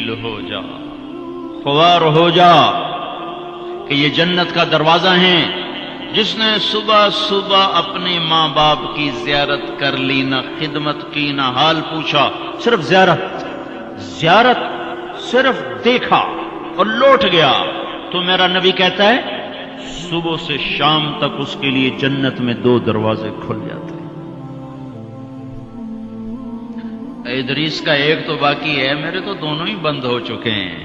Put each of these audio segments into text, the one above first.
تبدیل ہو جا، خوار ہو جا کہ یہ جنت کا دروازہ ہے۔ جس نے صبح صبح اپنے ماں باپ کی زیارت کر لی، نہ خدمت کی نہ حال پوچھا، صرف زیارت صرف دیکھا اور لوٹ گیا، تو میرا نبی کہتا ہے صبح سے شام تک اس کے لیے جنت میں 2 دروازے کھل جاتے ہیں۔ ادریس کا ایک تو باقی ہے، میرے تو دونوں ہی بند ہو چکے ہیں۔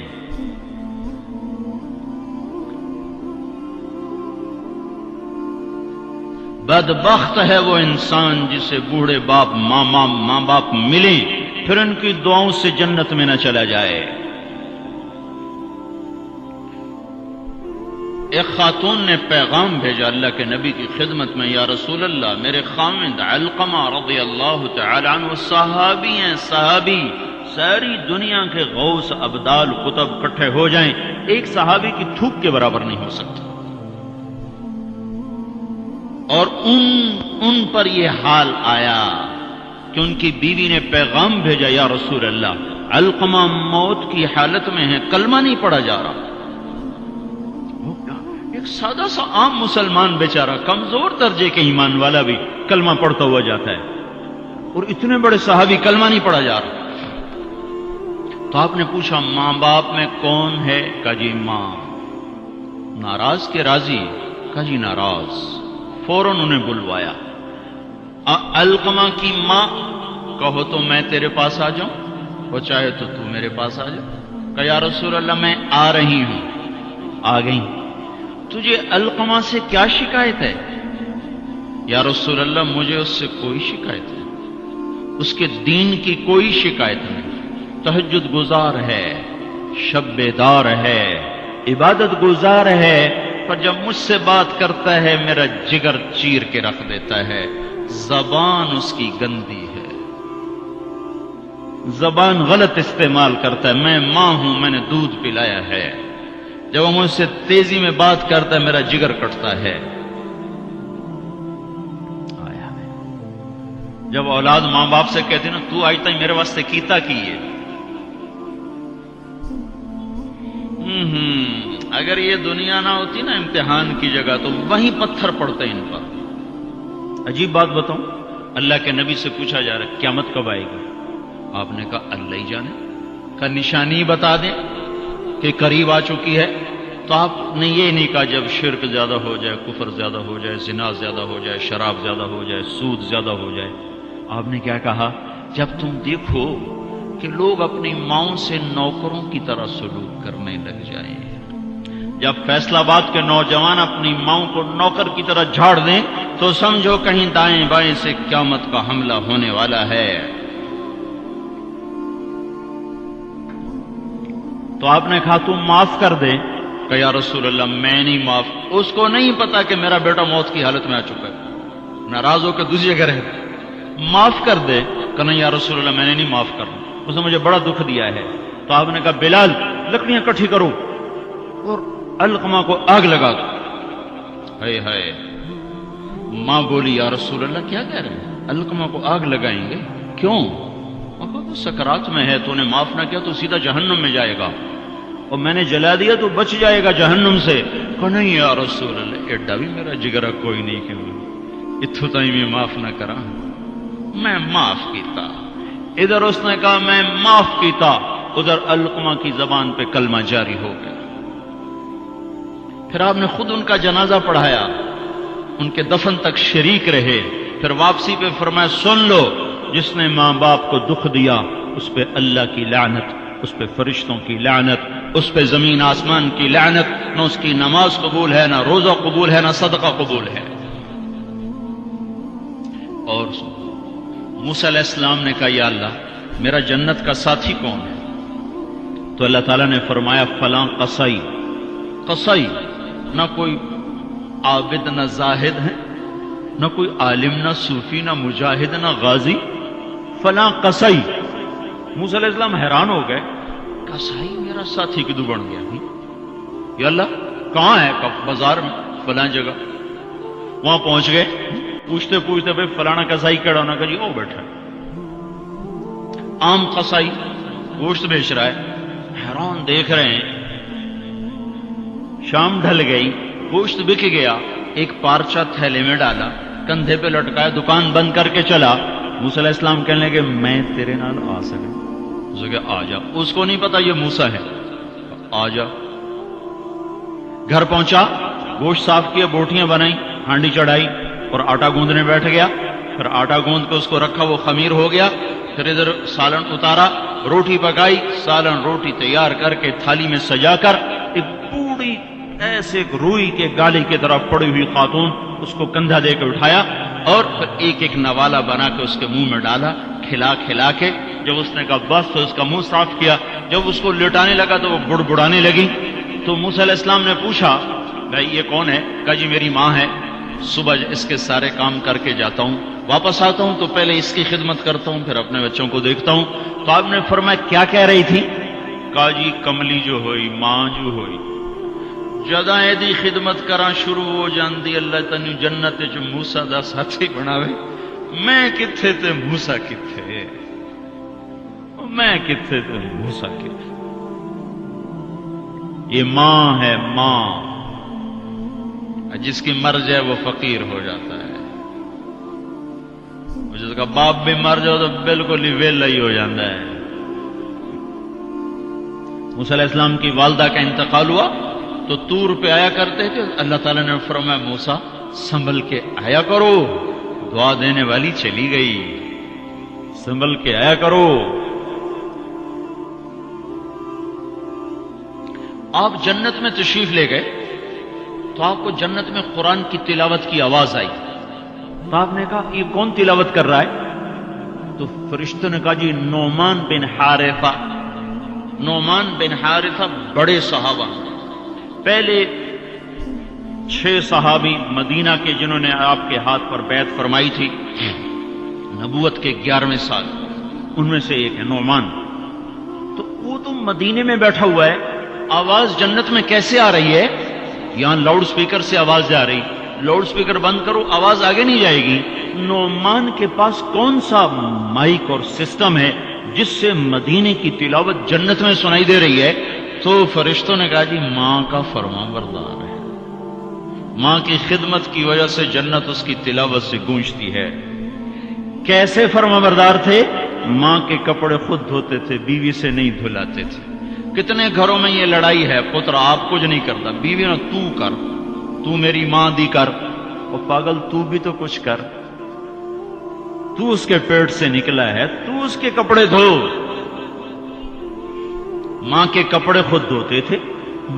بدبخت ہے وہ انسان جسے بوڑھے باپ ماں باپ ملیں پھر ان کی دعاؤں سے جنت میں نہ چلا جائے۔ ایک خاتون نے پیغام بھیجا اللہ کے نبی کی خدمت میں، یا رسول اللہ میرے خامند علقمہ رضی اللہ تعالی عنہ صحابی ہیں، صحابی، ساری دنیا کے غوث ابدال قطب اکٹھے ہو جائیں ایک صحابی کی تھوک کے برابر نہیں ہو سکتے، اور ان پر یہ حال آیا کہ ان کی بیوی نے پیغام بھیجا، یا رسول اللہ علقمہ موت کی حالت میں ہے، کلمہ نہیں پڑھا جا رہا۔ ایک سادہ سا عام مسلمان بیچارہ کمزور درجے کے ایمان والا بھی کلمہ پڑھتا ہوا جاتا ہے، اور اتنے بڑے صحابی کلمہ نہیں پڑھا جا رہا۔ تو آپ نے پوچھا ماں باپ میں کون ہے؟ کہا جی ماں۔ ناراض کے راضی؟ کہا جی ناراض۔ فوراً انہیں بلوایا۔ علقمہ کی ماں، کہو تو میں تیرے پاس آ جاؤں، وہ چاہے تو میرے پاس آ جا۔ کہا یا رسول اللہ میں آ رہی ہوں۔ آ گئی۔ تجھے علقمہ سے کیا شکایت ہے؟ یا رسول اللہ مجھے اس سے کوئی شکایت نہیں، اس کے دین کی کوئی شکایت نہیں، تہجد گزار ہے، شب بیدار ہے، عبادت گزار ہے، پر جب مجھ سے بات کرتا ہے میرا جگر چیر کے رکھ دیتا ہے، زبان اس کی گندی ہے، زبان غلط استعمال کرتا ہے، میں ماں ہوں، میں نے دودھ پلایا ہے، جب وہ مجھ سے تیزی میں بات کرتا ہے میرا جگر کٹتا ہے۔ جب اولاد ماں باپ سے کہتے نا تو آج تک میرے واسطے کیتا کی ہے، اگر یہ دنیا نہ ہوتی نا امتحان کی جگہ تو وہیں پتھر پڑتے ان پر۔ عجیب بات بتاؤں، اللہ کے نبی سے پوچھا جا رہا ہے قیامت کب آئے گی؟ آپ نے کہا اللہ ہی جانے۔ کا نشانی بتا دیں کہ قریب آ چکی ہے؟ تو آپ نے یہ نہیں کہا جب شرک زیادہ ہو جائے، کفر زیادہ ہو جائے، زنا زیادہ ہو جائے، شراب زیادہ ہو جائے، سود زیادہ ہو جائے۔ آپ نے کیا کہا؟ جب تم دیکھو کہ لوگ اپنی ماؤں سے نوکروں کی طرح سلوک کرنے لگ جائیں، جب فیصل آباد کے نوجوان اپنی ماؤں کو نوکر کی طرح جھاڑ دیں تو سمجھو کہیں دائیں بائیں سے قیامت کا حملہ ہونے والا ہے۔ تو آپ نے کہا تم معاف کر دے؟ کہ یا رسول اللہ میں نہیں معاف، اس کو نہیں پتا کہ میرا بیٹا موت کی حالت میں آ چکا ہے، ناراض ہو کے دوسری جگہ رہ، معاف کر دے۔ کہ نہیں یا رسول اللہ میں نے نہیں معاف کرنا، اس نے مجھے بڑا دکھ دیا ہے۔ تو آپ نے کہا بلال لکڑیاں اکٹھی کرو اور علقمہ کو آگ لگا دو۔ ہائے ہائے، ماں بولی یا رسول اللہ کیا کہہ رہے ہیں؟ علقمہ کو آگ لگائیں گے؟ کیوں؟ وہ سکرات میں ہے، تو نے معاف نہ کیا تو سیدھا جہنم میں جائے گا، اور میں نے جلا دیا تو بچ جائے گا جہنم سے۔ کہ نہیں یا رسول اللہ ایڈا بھی میرا جگرا کوئی نہیں کہ اتھو تائی میں معاف نہ کرا، میں معاف کیتا۔ ادھر اس نے کہا میں معاف کیتا، ادھر علقمہ کی زبان پہ کلمہ جاری ہو گیا۔ پھر آپ نے خود ان کا جنازہ پڑھایا، ان کے دفن تک شریک رہے، پھر واپسی پہ فرمایا سن لو جس نے ماں باپ کو دکھ دیا اس پہ اللہ کی لعنت، اس پہ فرشتوں کی لعنت، اس پہ زمین آسمان کی لعنت، نہ اس کی نماز قبول ہے، نہ روزہ قبول ہے، نہ صدقہ قبول ہے۔ اور موسیٰ علیہ السلام نے کہا یا اللہ میرا جنت کا ساتھی کون ہے؟ تو اللہ تعالیٰ نے فرمایا فلاں قصائی۔ قصائی نہ کوئی عابد نہ زاہد ہے، نہ کوئی عالم نہ صوفی نہ مجاہد نہ غازی، فلاں قصائی۔ موسیٰ علیہ السلام حیران ہو گئے، قصائی میرا ساتھی کدو بن گیا؟ یا اللہ کہاں ہے؟ بازار میں فلاں جگہ۔ وہاں پہنچ گئے، پوچھتے پوچھتے بھائی فلانا قصائی کڑا ہونا، کہ جی وہ بیٹھا ہے۔ عام قصائی گوشت بیچ رہا ہے، حیران دیکھ رہے ہیں. شام ڈھل گئی, گوشت بک گیا, ایک پارچہ تھیلے میں ڈالا, کندھے پہ لٹکایا, دکان بند کر کے چلا. موسیٰ علیہ السلام کہنے لگے میں تیرے نال آ سکے؟ اس نے کہا آ جا. اس کو نہیں پتا یہ موسیٰ ہے. آ جا. گھر پہنچا, گوشت صاف کیا, بوٹیاں بنائی, ہانڈی چڑھائی اور آٹا گوندنے بیٹھ گیا. پھر آٹا گوند کے اس کو رکھا, وہ خمیر ہو گیا. پھر ادھر سالن اتارا, روٹی پکائی, سالن روٹی تیار کر کے تھالی میں سجا کر ایک بوڑھی ایسے روئی کے گالی کی طرف پڑی ہوئی خاتون, اس کو کندھا دے کے اٹھایا اور پھر ایک ایک نوالا بنا کے اس کے منہ میں ڈالا, کھلا کھلا کے. جب اس نے کہا بس تو اس کا منہ صاف کیا. جب اس کو لٹانے لگا تو وہ بڑبڑانے لگی. تو موسیٰ علیہ السلام نے پوچھا بھائی یہ کون ہے؟ کہا جی میری ماں ہے, صبح اس کے سارے کام کر کے جاتا ہوں, واپس آتا ہوں تو پہلے اس کی خدمت کرتا ہوں, پھر اپنے بچوں کو دیکھتا ہوں. تو آپ نے فرمایا کیا کہہ رہی تھی؟ کہا جی کملی جو ہوئی, ماں جو ہوئی, جدا ایدی خدمت کراں شروع ہو جاندی, اللہ تنو جنت جو موسیٰ دا ساتھی بناوے. میں کتھے تے موسیٰ کتھے, میں کتھے تے موسیٰ کتھے. یہ ماں ہے, ماں. جس کی مر جائے وہ فقیر ہو جاتا ہے, جس کا باپ بھی مر جاؤ تو بالکل ہی ویلا ہی ہو جاتا ہے. موسیٰ علیہ السلام کی والدہ کا انتقال ہوا تو طور پہ آیا کرتے تھے. اللہ تعالیٰ نے فرمایا موسیٰ سنبھل کے آیا کرو, دعا دینے والی چلی گئی, سنبھل کے آیا کرو. آپ جنت میں تشریف لے گئے تو آپ کو جنت میں قرآن کی تلاوت کی آواز آئی. تو آپ نے کہا یہ کون تلاوت کر رہا ہے؟ تو فرشتوں نے کہا جی نعمان بن حارثہ. نعمان بن حارثہ بڑے صحابہ, پہلے 6 صحابی مدینہ کے جنہوں نے آپ کے ہاتھ پر بیعت فرمائی تھی نبوت کے 11ویں سال, ان میں سے ایک ہے نعمان. تو وہ تو مدینے میں بیٹھا ہوا ہے, آواز جنت میں کیسے آ رہی ہے؟ یہاں لاؤڈ سپیکر سے آواز جا رہی, لاؤڈ سپیکر بند کرو آواز آگے نہیں جائے گی. نعمان کے پاس کون سا مائک اور سسٹم ہے جس سے مدینے کی تلاوت جنت میں سنائی دے رہی ہے؟ تو فرشتوں نے کہا جی ماں کا فرما بردار ہے, ماں کی خدمت کی وجہ سے جنت اس کی تلاوت سے گونجتی ہے. کیسے فرما بردار تھے؟ ماں کے کپڑے خود دھوتے تھے, بیوی سے نہیں دھلاتے تھے. کتنے گھروں میں یہ لڑائی ہے, پتر آپ کچھ نہیں کرتا, بیوی نے تو کر, تو میری ماں دی کر. اور پاگل تو بھی تو کچھ کر, تو اس کے پیٹ سے نکلا ہے, تو اس کے کپڑے دھو. ماں کے کپڑے خود دھوتے تھے,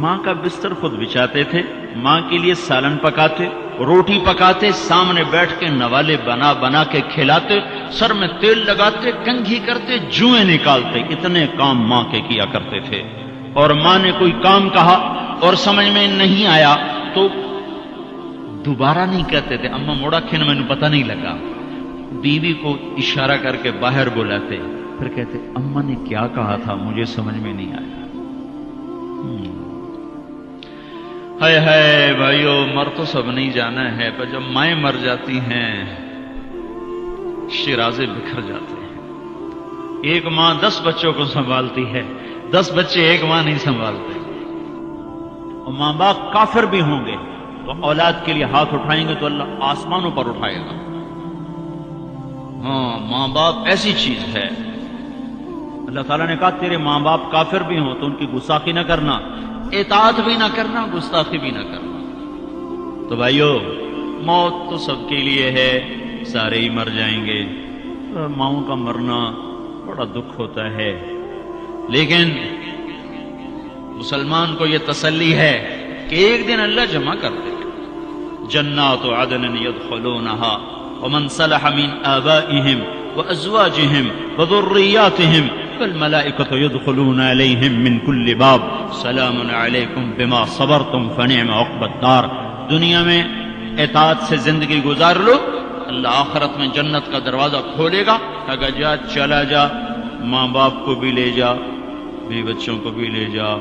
ماں کا بستر خود بچھاتے تھے, ماں کے لیے سالن پکاتے, روٹی پکاتے, سامنے بیٹھ کے نوالے بنا بنا کے کھلاتے, سر میں تیل لگاتے, کنگھی کرتے, جوئیں نکالتے. اتنے کام ماں کے کیا کرتے تھے. اور ماں نے کوئی کام کہا اور سمجھ میں نہیں آیا تو دوبارہ نہیں کہتے تھے اما موڑا کھن میں نے پتہ نہیں لگا. بیوی کو اشارہ کر کے باہر بلاتے, پھر کہتے اما نے کیا کہا تھا مجھے سمجھ میں نہیں آیا. ہائے ہائے بھائیو, مر تو سب نہیں جانا ہے, پر جب مائیں مر جاتی ہیں شیرازے بکھر جاتے ہیں. ایک ماں 10 بچوں کو سنبھالتی ہے, 10 بچے ایک ماں نہیں سنبھالتے. اور ماں باپ کافر بھی ہوں گے تو اولاد کے لیے ہاتھ اٹھائیں گے تو اللہ آسمانوں پر اٹھائے گا. ہاں, ماں باپ ایسی چیز ہے. اللہ تعالیٰ نے کہا تیرے ماں باپ کافر بھی ہوں تو ان کی گستاخی نہ کرنا, اطاعت بھی نہ کرنا, گستاخی بھی نہ کرنا. تو بھائیو موت تو سب کے لیے ہے, سارے ہی مر جائیں گے. ماؤں کا مرنا بڑا دکھ ہوتا ہے, لیکن مسلمان کو یہ تسلی ہے کہ ایک دن اللہ جمع کر دے گا. جنات عدن يدخلونها ومن صلح من آبائهم وأزواجهم وذرياتهم والملائكة يدخلون عليهم من كل باب سلام عليكم بما صبرتم فنعم عقبى الدار. دنیا میں اطاعت سے زندگی گزار لو, اللہ آخرت میں جنت کا دروازہ کھولے گا. اگر جا چلا جا, ماں باپ کو بھی لے جا, بیوی بچوں کو بھی لے جا.